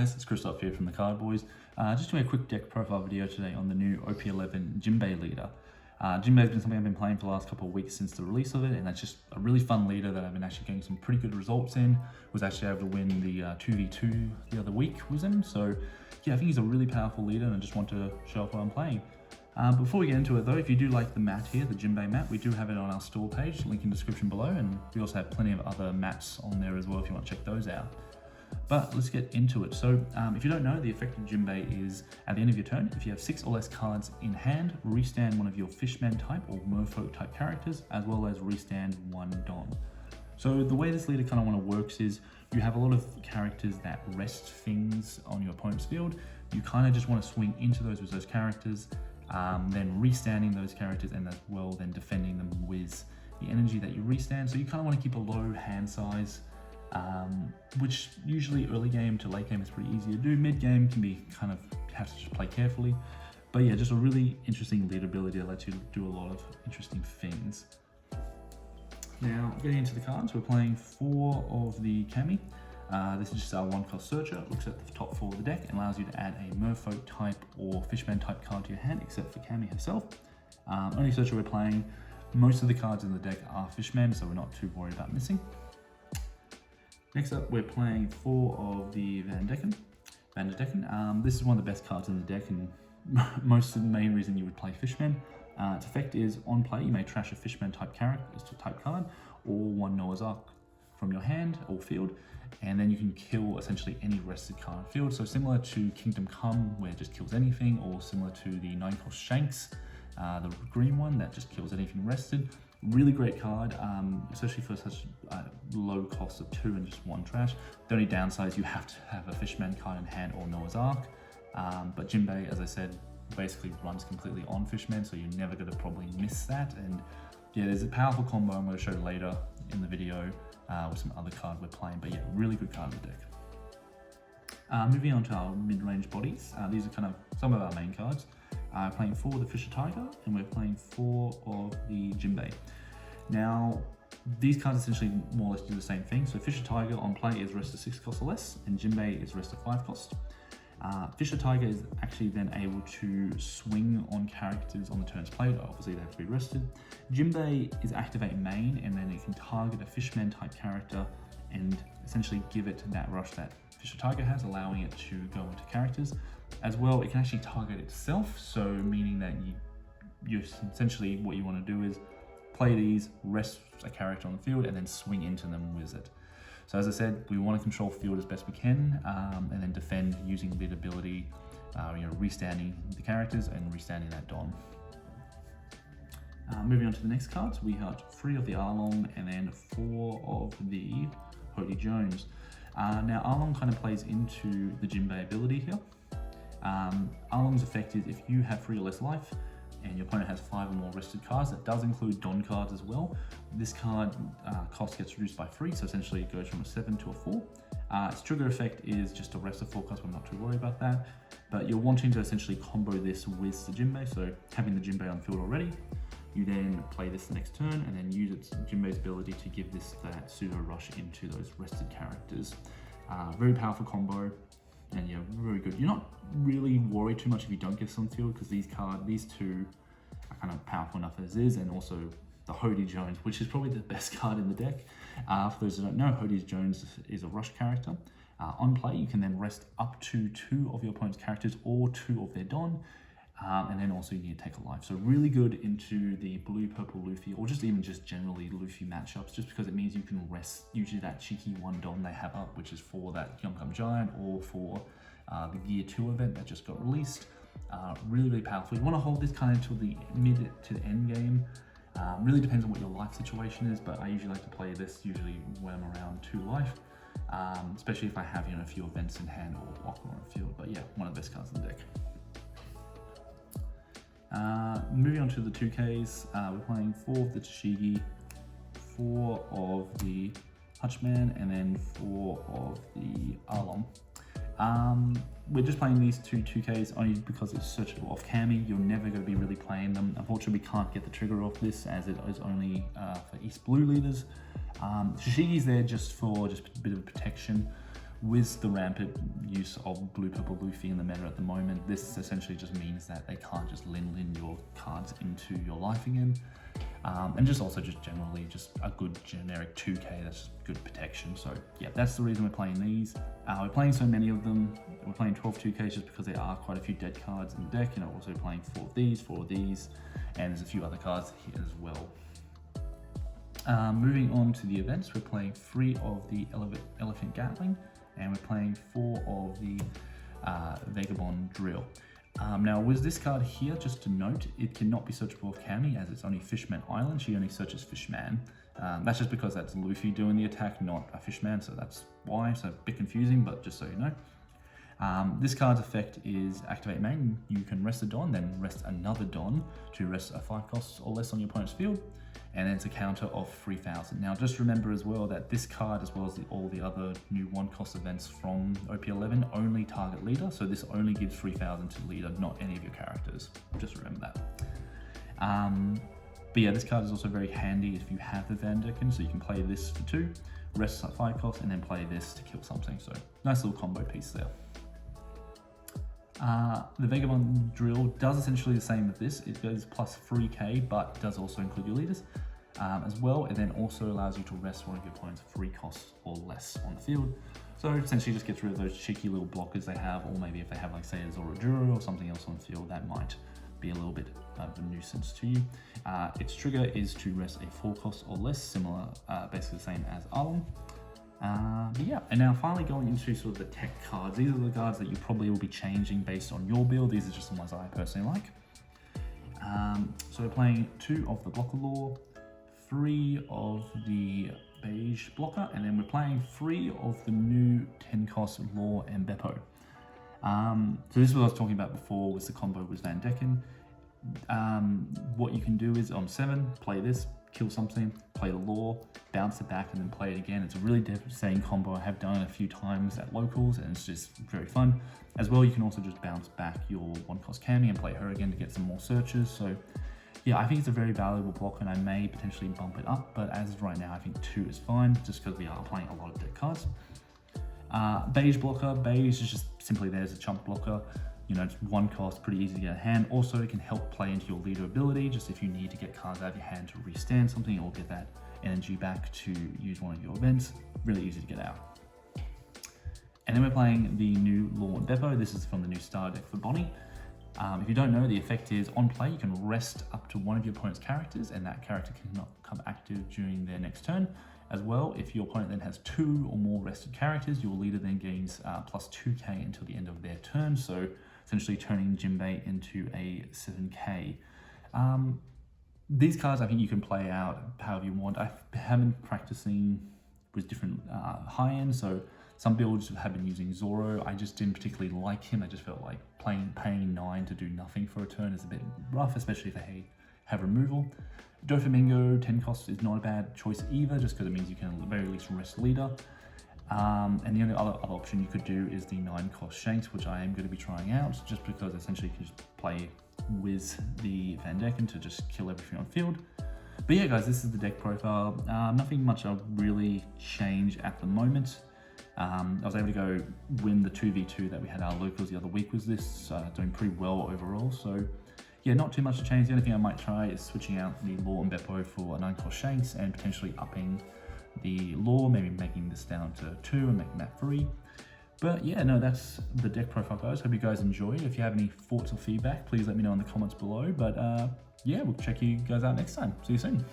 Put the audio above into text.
guys, it's Christoph here from the Card Boys. Just doing a quick deck profile video today on the new OP11 Jinbe leader. Jinbe has been something I've been playing for the last couple of weeks since the release of it, and that's just a really fun leader that I've been actually getting some pretty good results in. Was actually able to win the 2v2 the other week with him, so yeah, I think he's a really powerful leader and I just want to show off what I'm playing. Before we get into it though, if you do like the mat here, the Jinbe mat, we do have it on our store page, link in the description below, and we also have plenty of other mats on there as well if you want to check those out. But let's get into it. So if you don't know, the effect of Jinbe is at the end of your turn, if you have 6 or less cards in hand, restand one of your Fishman type or Merfolk type characters, as well as restand one Don. So the way this leader kind of works is you have a lot of characters that rest things on your opponent's field. You kind of just want to swing into those with those characters, then restanding those characters, and as well then defending them with the energy that you restand. So you kind of want to keep a low hand size, which usually early game to late game is pretty easy to do. Mid game can be kind of, have to just play carefully. But yeah, just a really interesting lead ability that lets you do a lot of interesting things. Now, getting into the cards, we're playing 4 of the Kami. This is just our 1-cost searcher. It looks at the top 4 of the deck and allows you to add a Merfolk type or Fishman type card to your hand, except for Kami herself. Only searcher we're playing. Most of the cards in the deck are Fishman, so we're not too worried about missing. Next up, we're playing 4 of the Van der Decken. This is one of the best cards in the deck, and most of the main reason you would play Fishman. Its effect is, on play, you may trash a Fishman type card or one Noah's Ark from your hand or field, and then you can kill essentially any rested card on field. So similar to Kingdom Come, where it just kills anything, or similar to the 9-cost Shanks, the green one that just kills anything rested. Really great card, especially for such low cost of 2 and just 1 trash. The only downside is you have to have a Fishman card in hand or Noah's Ark. But Jinbe, as I said, basically runs completely on Fishman, so you're never going to probably miss that. And yeah, there's a powerful combo I'm going to show later in the video with some other card we're playing. But yeah, really good card in the deck. Moving on to our mid-range bodies, these are kind of some of our main cards. Playing 4 of the Fisher Tiger, and we're playing 4 of the Jinbe. Now, these cards essentially more or less do the same thing. So Fisher Tiger on play is rest of 6 cost or less, and Jinbe is rest of 5 cost. Fisher Tiger is actually then able to swing on characters on the turns played. Obviously, they have to be rested. Jinbe is activate main, and then it can target a Fishman type character and essentially give it that rush that Fisher Tiger has, allowing it to go into characters. As well, it can actually target itself, so meaning that you essentially what you want to do is play these, rest a character on the field, and then swing into them with it. So as I said, we want to control field as best we can, and then defend using lead ability, restanding the characters and restanding that Don. Moving on to the next cards, we have 3 of the Arlong and then 4 of the Hody Jones. Now Arlong kind of plays into the Jinbe ability here. Arlong's effect is if you have 3 or less life and your opponent has 5 or more rested cards, that does include Don cards as well. This card cost gets reduced by 3, so essentially it goes from a 7 to a 4. Its trigger effect is just a rest of 4 cost, we're not too worried about that. But you're wanting to essentially combo this with the Jinbe, so having the Jinbe on field already, you then play this the next turn and then use its Jinbe's ability to give this that pseudo rush into those rested characters. Very powerful combo. And yeah, very good. You're not really worried too much if you don't get some field, because these 2 are kind of powerful enough as is, and also the Hody Jones, which is probably the best card in the deck. For those who don't know, Hody Jones is a rush character. On play, you can then rest up to 2 of your opponent's characters or 2 of their Don, and then also you need to take a life. So really good into the blue-purple Luffy, or just even just generally Luffy matchups, just because it means you can rest usually that cheeky 1 Don they have up, which is for that Young Come Giant or for the Gear 2 event that just got released. Really, really powerful. You want to hold this kind of until the mid to the end game. Really depends on what your life situation is, but I usually like to play this usually when I'm around 2 life, especially if I have a few events in hand or walk on a field. But yeah, one of the best cards in the deck. Moving on to the 2Ks, we're playing 4 of the Tashigi, 4 of the Hutchman, and then 4 of the Arlong. We're just playing these 2Ks only because it's searchable off Kami. You're never going to be really playing them. Unfortunately, we can't get the trigger off this, as it is only for East Blue leaders. Tashigi's there just for a bit of protection. with the rampant use of blue purple Luffy in the meta at the moment, this essentially just means that they can't just lin your cards into your life again. And just also just generally just a good generic 2k that's just good protection. So yeah, that's the reason we're playing these. We're playing so many of them. We're playing 12 2ks just because there are quite a few dead cards in the deck. You know, also playing 4 of these, and there's a few other cards here as well. Moving on to the events, we're playing 3 of the Elephant Gatling, and we're playing 4 of the Vagabond Drill. Now with this card here, just to note, it cannot be searchable with Cammy as it's only Fishman Island. She only searches Fishman. That's just because that's Luffy doing the attack, not a Fishman, so that's why. So a bit confusing, but just so you know. This card's effect is activate main. You can rest a Don, then rest another Don to rest a 5 costs or less on your opponent's field. And then it's a counter of 3,000. Now just remember as well that this card, as well as all the other new 1-cost events from OP11, only target leader. So this only gives 3,000 to leader, not any of your characters. Just remember that. But yeah, this card is also very handy if you have the Van Decken, so you can play this for 2, rest at 5 costs, and then play this to kill something. So nice little combo piece there. The Vagabond Drill does essentially the same with this. It goes plus 3k, but does also include your leaders as well. It then also allows you to rest one of your opponent's 3 costs or less on the field. So essentially just gets rid of those cheeky little blockers they have, or maybe if they have, like, say, a Zoroduro or something else on the field, that might be a little bit of a nuisance to you. Its trigger is to rest a 4 cost or less, similar, basically the same as Arlong. But yeah, and now finally going into sort of the tech cards. These are the cards that you probably will be changing based on your build. These are just the ones I personally like. So we're playing 2 of the Blocker Law, 3 of the Beige Blocker, and then we're playing 3 of the new 10-cost Law and Beppo. So this is what I was talking about before with the combo with Van Decken. What you can do is on 7, play this, kill something, play the Law, bounce it back, and then play it again. It's a really devastating combo. I have done it a few times at locals, and it's just very fun. As well, you can also just bounce back your 1-cost Cammy and play her again to get some more searches. So yeah, I think it's a very valuable block, and I may potentially bump it up, but as of right now, I think 2 is fine, just because we are playing a lot of deck cards. Beige Blocker. Beige is just simply there as a chump blocker. You know, it's 1 cost, pretty easy to get a hand. Also, it can help play into your leader ability, just if you need to get cards out of your hand to restand something or get that energy back to use one of your events. Really easy to get out. And then we're playing the new Law and Beppo. This is from the new starter deck for Bonnie. If you don't know, the effect is on play, you can rest up to one of your opponent's characters, and that character cannot become active during their next turn. As well, if your opponent then has 2 or more rested characters, your leader then gains plus 2k until the end of their turn. So essentially turning Jinbe into a 7k. These cards I think you can play out however you want. I have been practicing with different high-end, so some builds have been using Zoro. I just didn't particularly like him. I just felt like paying 9 to do nothing for a turn is a bit rough, especially if they have removal. Doflamingo, 10 costs is not a bad choice either, just because it means you can at the very least rest leader. And the only other option you could do is the 9-cost Shanks, which I am going to be trying out, just because essentially you can just play with the Van Decken to just kill everything on field. But yeah, guys, this is the deck profile. Nothing much I'll really change at the moment. I was able to go win the 2v2 that we had our locals the other week with this, doing pretty well overall. So yeah, not too much to change. The only thing I might try is switching out the Law and Beppo for a 9-cost Shanks and potentially upping the Law, maybe making this down to 2 and making that 3. But yeah, no, that's the deck profile, guys. Hope you guys enjoyed. If you have any thoughts or feedback, please let me know in the comments below. But yeah, we'll check you guys out next time. See you soon.